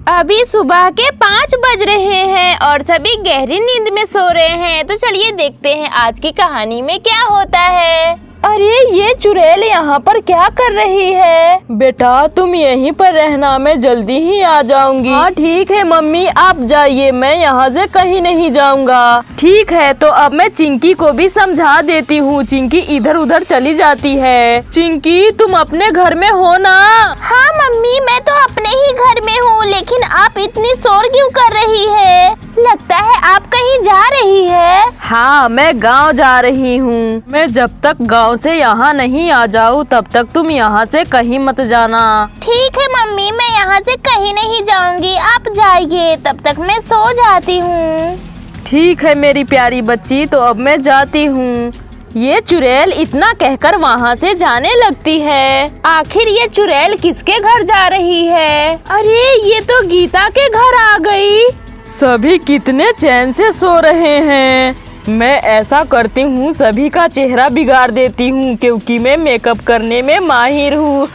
अभी सुबह के 5 बज रहे हैं और सभी गहरी नींद में सो रहे हैं। तो चलिए देखते हैं आज की कहानी में क्या होता है। अरे ये चुड़ैल यहाँ पर क्या कर रही है? बेटा तुम यहीं पर रहना, मैं जल्दी ही आ जाऊंगी। हाँ ठीक है मम्मी, आप जाइए, मैं यहाँ से कहीं नहीं जाऊंगा। ठीक है, तो अब मैं चिंकी को भी समझा देती हूँ। चिंकी इधर उधर चली जाती है। चिंकी तुम अपने घर में हो ना? हाँ मम्मी, मैं तो अपने ही घर में हूँ, लेकिन आप इतनी शोर क्यों कर रही है? लगता है आप कहीं जा रही है। हाँ मैं गांव जा रही हूँ। मैं जब तक गांव से यहाँ नहीं आ जाऊँ तब तक तुम यहाँ से कहीं मत जाना। ठीक है मम्मी, मैं यहाँ से कहीं नहीं जाऊँगी, आप जाइए, तब तक मैं सो जाती हूँ। ठीक है मेरी प्यारी बच्ची, तो अब मैं जाती हूँ। ये चुड़ैल इतना कहकर वहाँ से जाने लगती है। आखिर ये चुड़ैल किसके घर जा रही है? अरे ये तो गीता के घर आ गई। सभी कितने चैन से सो रहे हैं। मैं ऐसा करती हूँ, सभी का चेहरा बिगाड़ देती हूँ, क्योंकि मैं मेकअप करने में माहिर हूँ।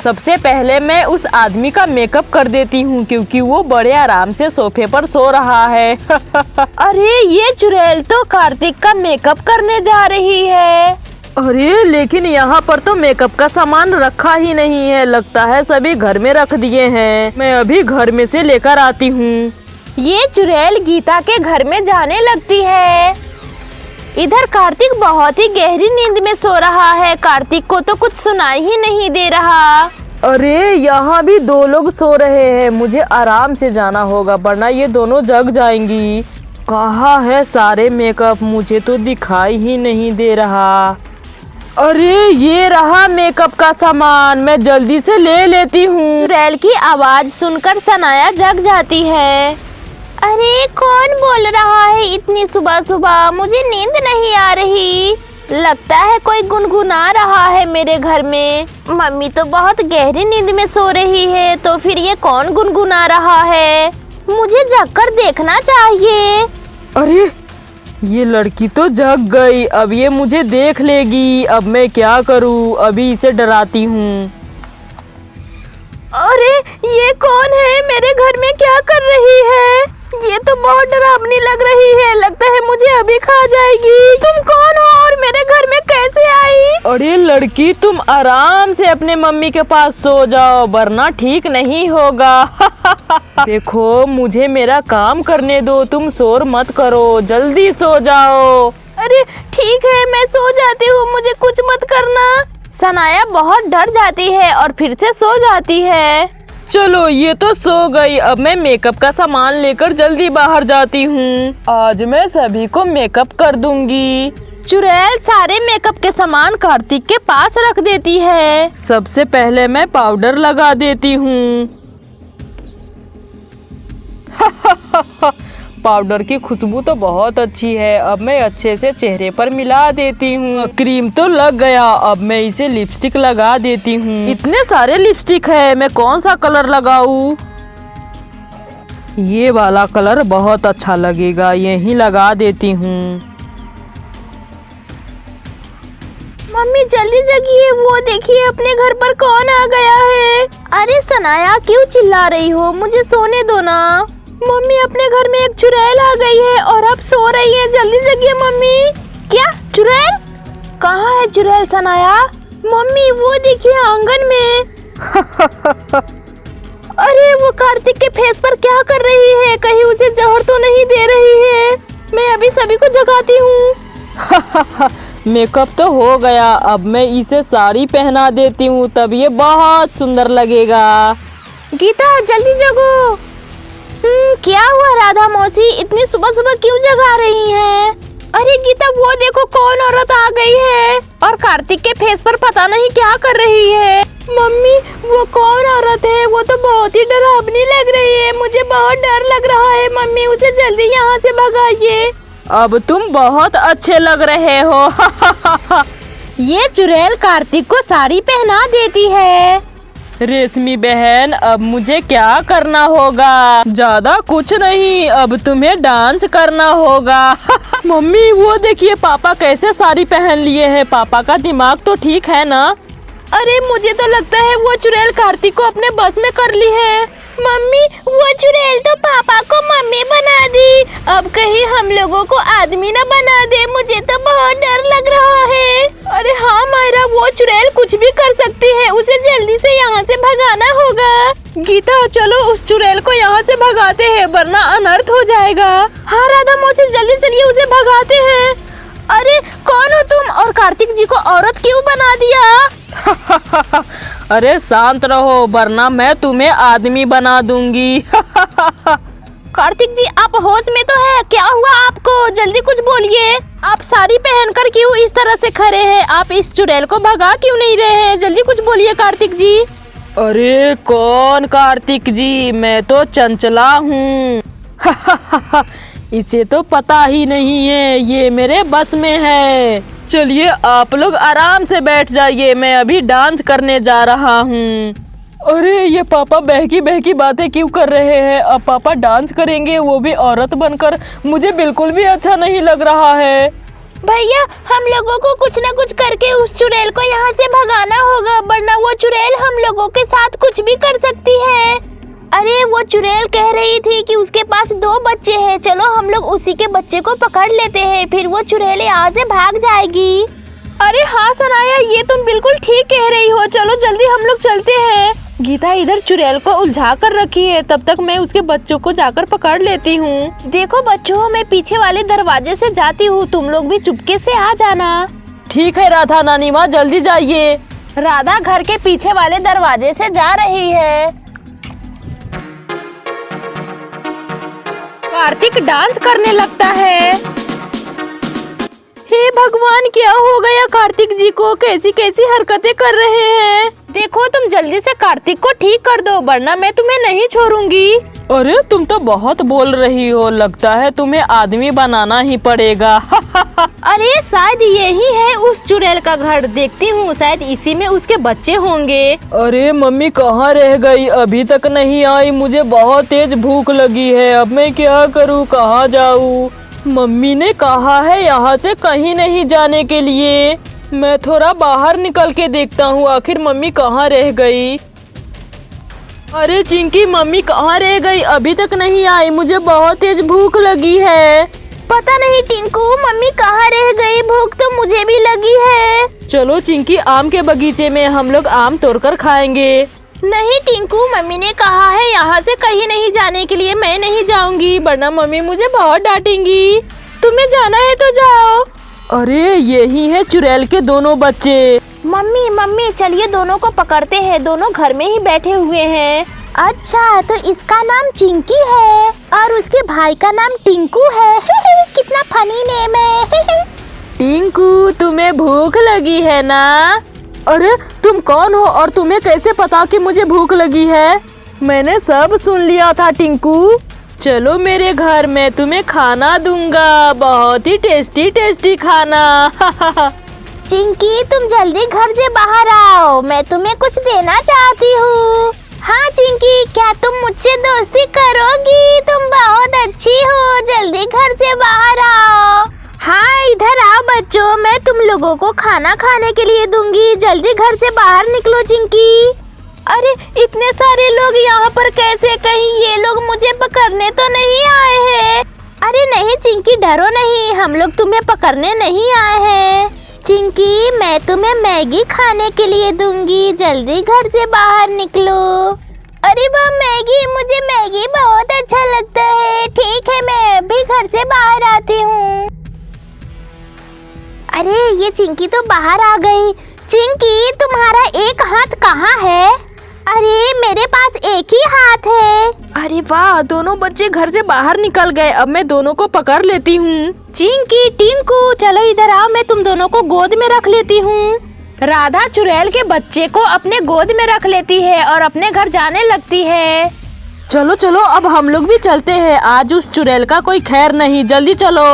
सबसे पहले मैं उस आदमी का मेकअप कर देती हूँ, क्योंकि वो बड़े आराम से सोफे पर सो रहा है। अरे ये चुड़ैल तो कार्तिक का मेकअप करने जा रही है। अरे लेकिन यहाँ पर तो मेकअप का सामान रखा ही नहीं है। लगता है सभी घर में रख दिए हैं। मैं अभी घर में से लेकर आती हूँ। ये चुड़ैल गीता के घर में जाने लगती है। इधर कार्तिक बहुत ही गहरी नींद में सो रहा है। कार्तिक को तो कुछ सुनाई ही नहीं दे रहा। अरे यहाँ भी 2 लोग सो रहे हैं। मुझे आराम से जाना होगा, वरना ये दोनों जग जाएंगी। कहाँ है सारे मेकअप? मुझे तो दिखाई ही नहीं दे रहा। अरे ये रहा मेकअप का सामान, मैं जल्दी से ले लेती हूँ। चुड़ैल की आवाज सुनकर सनाया जग जाती है। अरे कौन बोल रहा है इतनी सुबह सुबह? मुझे नींद नहीं आ रही। लगता है कोई गुनगुना रहा है मेरे घर में। मम्मी तो बहुत गहरी नींद में सो रही है, तो फिर ये कौन गुनगुना रहा है? मुझे जगकर देखना चाहिए। अरे ये लड़की तो जग गई, अब ये मुझे देख लेगी। अब मैं क्या करूँ? अभी इसे डराती हूँ। अरे ये कौन है? मेरे घर में क्या कर रही है? ये तो बहुत डरावनी लग रही है। लगता है मुझे अभी खा जाएगी। तुम कौन हो और मेरे घर में कैसे आई? अरे लड़की, तुम आराम से अपने मम्मी के पास सो जाओ, वरना ठीक नहीं होगा। देखो मुझे मेरा काम करने दो, तुम शोर मत करो, जल्दी सो जाओ। अरे ठीक है, मैं सो जाती हूँ, मुझे कुछ मत करना। सनाया बहुत डर जाती है और फिर से सो जाती है। चलो ये तो सो गई। अब मैं मेकअप का सामान लेकर जल्दी बाहर जाती हूँ। आज मैं सभी को मेकअप कर दूंगी। चुड़ैल सारे मेकअप के सामान कार्तिक के पास रख देती है। सबसे पहले मैं पाउडर लगा देती हूँ। पाउडर की खुशबू तो बहुत अच्छी है। अब मैं अच्छे से चेहरे पर मिला देती हूँ। क्रीम तो लग गया, अब मैं इसे लिपस्टिक लगा देती हूँ। इतने सारे लिपस्टिक है, मैं कौन सा कलर लगाऊं? ये वाला कलर बहुत अच्छा लगेगा, यही लगा देती हूँ। मम्मी जल्दी जगिए, वो देखिए अपने घर पर कौन आ गया है। अरे सनाया क्यों चिल्ला रही हो? मुझे सोने दो ना। मम्मी अपने घर में एक चुड़ैल आ गई है और अब सो रही है। जल्दी जगिए मम्मी। क्या चुड़ैल? कहाँ है चुड़ैल सनाया? मम्मी वो देखिए आंगन में। अरे वो कार्तिक के फेस पर क्या कर रही है? कहीं उसे जहर तो नहीं दे रही है? मैं अभी सभी को जगाती हूँ। मेकअप तो हो गया, अब मैं इसे साड़ी पहना देती हूँ, तब ये बहुत सुंदर लगेगा। गीता जल्दी जगो। क्या हुआ राधा मौसी, इतनी सुबह सुबह क्यों जगा रही हैं? अरे गीता वो देखो कौन औरत आ गई है और कार्तिक के फेस पर पता नहीं क्या कर रही है। मम्मी वो कौन औरत है? वो तो बहुत ही डरावनी लग रही है, मुझे बहुत डर लग रहा है। मम्मी उसे जल्दी यहाँ से भगाइए। अब तुम बहुत अच्छे लग रहे हो। ये चुड़ैल कार्तिक को साड़ी पहना देती है। रेशमी बहन, अब मुझे क्या करना होगा? ज्यादा कुछ नहीं, अब तुम्हें डांस करना होगा। मम्मी वो देखिए पापा कैसे साड़ी पहन लिए हैं। पापा का दिमाग तो ठीक है ना? अरे मुझे तो लगता है वो चुड़ैल कार्तिक को अपने बस में कर ली है। मम्मी वो चुड़ैल तो पापा को मम्मी बना दी, अब कहीं हम लोगों को आदमी न बना दे, मुझे तो बहुत डर लग रहा है। अरे हाँ मायरा, वो चुड़ैल कुछ भी कर सकती है, उसे जल्दी से यहाँ से भगाना होगा। गीता चलो उस चुड़ैल को यहाँ से भगाते हैं वरना अनर्थ हो जाएगा। हाँ राधा मौसी जल्दी चलिए उसे भगाते हैं। अरे कौन हो तुम और कार्तिक जी को औरत क्यों बना दिया? अरे शांत रहो वरना मैं तुम्हें आदमी बना दूंगी। कार्तिक जी आप होश में तो है, क्या हुआ आपको? जल्दी कुछ बोलिए। आप साड़ी पहनकर क्यों इस तरह से खड़े हैं? आप इस चुड़ैल को भगा क्यों नहीं रहे हैं? जल्दी कुछ बोलिए कार्तिक जी। अरे कौन कार्तिक जी, मैं तो चंचला हूँ। इसे तो पता ही नहीं है, ये मेरे बस में है। चलिए आप लोग आराम से बैठ जाइए, मैं अभी डांस करने जा रहा हूँ। अरे ये पापा बहकी बहकी बातें क्यों कर रहे हैं? अब पापा डांस करेंगे वो भी औरत बनकर, मुझे बिल्कुल भी अच्छा नहीं लग रहा है। भैया हम लोगों को कुछ न कुछ करके उस चुड़ैल को यहाँ से भगाना होगा, वरना वो चुड़ैल हम लोगों के साथ कुछ भी कर सकती है। अरे वो चुड़ैल कह रही थी कि उसके पास 2 बच्चे हैं, चलो हम लोग उसी के बच्चे को पकड़ लेते हैं, फिर वो चुड़ैल यहाँ से भाग जाएगी। अरे हाँ सनाया, ये तुम बिल्कुल ठीक कह रही हो, चलो जल्दी हम लोग चलते हैं। गीता इधर चुड़ैल को उलझा कर रखी है, तब तक मैं उसके बच्चों को जाकर पकड़ लेती हूँ। देखो बच्चों, मैं पीछे वाले दरवाजे से जाती हूँ, तुम लोग भी चुपके से आ जाना। ठीक है राधा नानी माँ, जल्दी जाइए। राधा घर के पीछे वाले दरवाजे से जा रही है। कार्तिक डांस करने लगता है। हे भगवान, क्या हो गया कार्तिक जी को? कैसी कैसी हरकतें कर रहे हैं। देखो तुम जल्दी से कार्तिक को ठीक कर दो वरना मैं तुम्हें नहीं छोड़ूंगी। अरे तुम तो बहुत बोल रही हो, लगता है तुम्हें आदमी बनाना ही पड़ेगा। अरे शायद यही है उस चुड़ैल का घर, देखती हूँ शायद इसी में उसके बच्चे होंगे। अरे मम्मी कहाँ रह गई? अभी तक नहीं आई, मुझे बहुत तेज भूख लगी है, अब मैं क्या करूँ, कहाँ जाऊँ? मम्मी ने कहा है यहाँ से कहीं नहीं जाने के लिए। मैं थोड़ा बाहर निकल के देखता हूँ आखिर मम्मी कहाँ रह गई। अरे चिंकी, मम्मी कहाँ रह गई? अभी तक नहीं आई, मुझे बहुत तेज भूख लगी है। पता नहीं टिंकू, मम्मी कहाँ रह गई, भूख तो मुझे भी लगी है। चलो चिंकी, आम के बगीचे में हम लोग आम तोड़कर खाएंगे। नहीं टिंकू, मम्मी ने कहा है यहाँ से कहीं नहीं जाने के लिए, मैं नहीं जाऊंगी वरना मम्मी मुझे बहुत डांटेंगी। तुम्हें जाना है तो जाओ। अरे यही है चुड़ैल के दोनों बच्चे। मम्मी चलिए दोनों को पकड़ते हैं, दोनों घर में ही बैठे हुए हैं। अच्छा तो इसका नाम चिंकी है और उसके भाई का नाम टिंकू है। कितना फनी नेम है। टिंकू, तुम्हें भूख लगी है ना? अरे तुम कौन हो और तुम्हें कैसे पता कि मुझे भूख लगी है? मैंने सब सुन लिया था टिंकू। चलो मेरे घर, मैं तुम्हें खाना दूंगा, बहुत ही टेस्टी टेस्टी खाना। चिंकी तुम जल्दी घर से बाहर आओ, मैं तुम्हें कुछ देना चाहती हूँ। हाँ चिंकी, क्या तुम मुझसे दोस्ती करोगी? तुम बहुत अच्छी हो, जल्दी घर से बाहर आओ। हाँ इधर आओ बच्चों, मैं तुम लोगों को खाना खाने के लिए दूंगी, जल्दी घर से बाहर निकलो चिंकी। अरे इतने सारे लोग यहाँ पर कैसे? कहीं ये लोग मुझे पकड़ने तो नहीं आए हैं? अरे नहीं चिंकी, डरो नहीं, हम लोग तुम्हें पकड़ने नहीं आए हैं। चिंकी मैं तुम्हें मैगी खाने के लिए दूंगी, जल्दी घर से बाहर निकलो। अरे वाह मैगी, मुझे मैगी बहुत अच्छा लगता है। ठीक है मैं अभी घर से बाहर आती हूँ। अरे ये चिंकी तो बाहर आ गई। चिंकी तुम्हारा एक हाथ कहाँ है? अरे मेरे पास एक ही हाथ है। अरे वाह, दोनों बच्चे घर से बाहर निकल गए, अब मैं दोनों को पकड़ लेती हूँ। चिंकी टिंकू चलो इधर आओ, मैं तुम दोनों को गोद में रख लेती हूँ। राधा चुड़ैल के बच्चे को अपने गोद में रख लेती है और अपने घर जाने लगती है। चलो चलो अब हम लोग भी चलते हैं, आज उस चुड़ैल का कोई खैर नहीं, जल्दी चलो।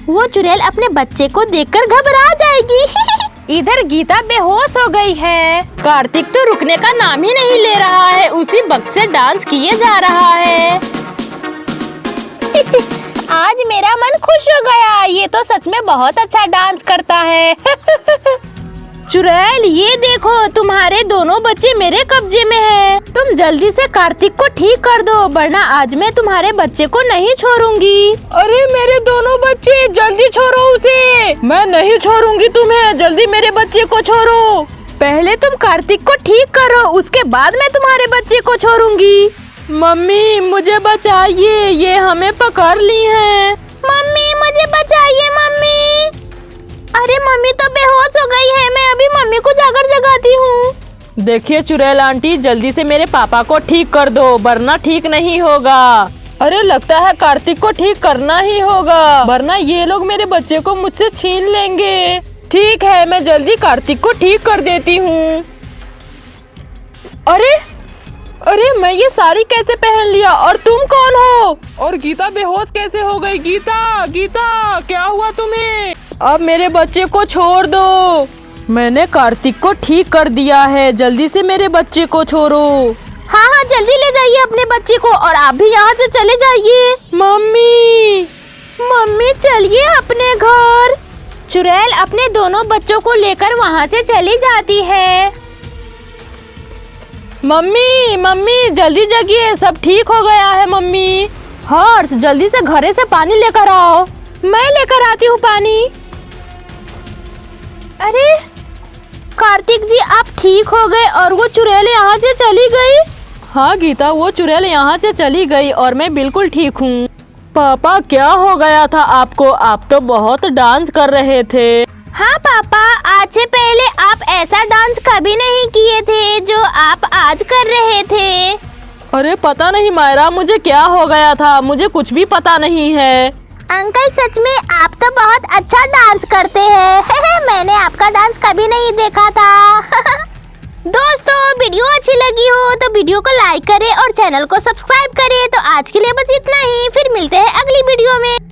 वो चुड़ैल अपने बच्चे को देखकर घबरा जाएगी। इधर गीता बेहोश हो गई है। कार्तिक तो रुकने का नाम ही नहीं ले रहा है, उसी वक्त से डांस किए जा रहा है। आज मेरा मन खुश हो गया, ये तो सच में बहुत अच्छा डांस करता है। चुड़ैल, ये देखो तुम्हारे दोनों बच्चे मेरे कब्जे में हैं। तुम जल्दी से कार्तिक को ठीक कर दो, वरना आज मैं तुम्हारे बच्चे को नहीं छोड़ूंगी। अरे मेरे दोनों बच्चे, जल्दी छोड़ो उसे। मैं नहीं छोड़ूंगी तुम्हें, जल्दी मेरे बच्चे को छोड़ो। पहले तुम कार्तिक को ठीक करो, उसके बाद मैं तुम्हारे बच्चे को छोड़ूंगी। मम्मी मुझे बचाइए, ये हमें पकड़ ली हैं। मम्मी मुझे बचाइए मम्मी। अरे मम्मी तो बेहोश हो गई है, मैं अभी मम्मी को जाकर जगाती हूँ। देखिए चुड़ैल आंटी, जल्दी से मेरे पापा को ठीक कर दो, वरना ठीक नहीं होगा। अरे लगता है कार्तिक को ठीक करना ही होगा, वरना ये लोग मेरे बच्चे को मुझसे छीन लेंगे। ठीक है, मैं जल्दी कार्तिक को ठीक कर देती हूँ। अरे अरे मैं ये साड़ी कैसे पहन लिया, और तुम कौन हो? और गीता बेहोश कैसे हो गई? गीता, गीता क्या हुआ तुम्हें? अब मेरे बच्चे को छोड़ दो। मैंने कार्तिक को ठीक कर दिया है, जल्दी से मेरे बच्चे को छोड़ो। हाँ हाँ, जल्दी ले जाइए अपने बच्चे को, और आप भी यहाँ से चले जाइए। मम्मी मम्मी चलिए अपने घर। चुड़ैल अपने दोनों बच्चों को लेकर वहाँ से चली जाती है। मम्मी मम्मी जल्दी जगिए, सब ठीक हो गया है मम्मी। हर्ष जल्दी से घरे से पानी लेकर आओ। मैं लेकर आती हूँ पानी। अरे कार्तिक जी, आप ठीक हो गए और वो चुड़ैल यहाँ से चली गई? हाँ गीता, वो चुड़ैल यहाँ से चली गई और मैं बिल्कुल ठीक हूँ। पापा क्या हो गया था आपको? आप तो बहुत डांस कर रहे थे। हाँ पापा, आज से पहले आप ऐसा डांस कभी नहीं किए थे जो आप आज कर रहे थे। अरे पता नहीं मायरा, मुझे क्या हो गया था, मुझे कुछ भी पता नहीं है। अंकल सच में आप तो बहुत अच्छा डांस करते हैं। मैंने आपका डांस कभी नहीं देखा था। दोस्तों, वीडियो अच्छी लगी हो तो वीडियो को लाइक करें और चैनल को सब्सक्राइब करें। तो आज के लिए बस इतना ही, फिर मिलते हैं अगली वीडियो में।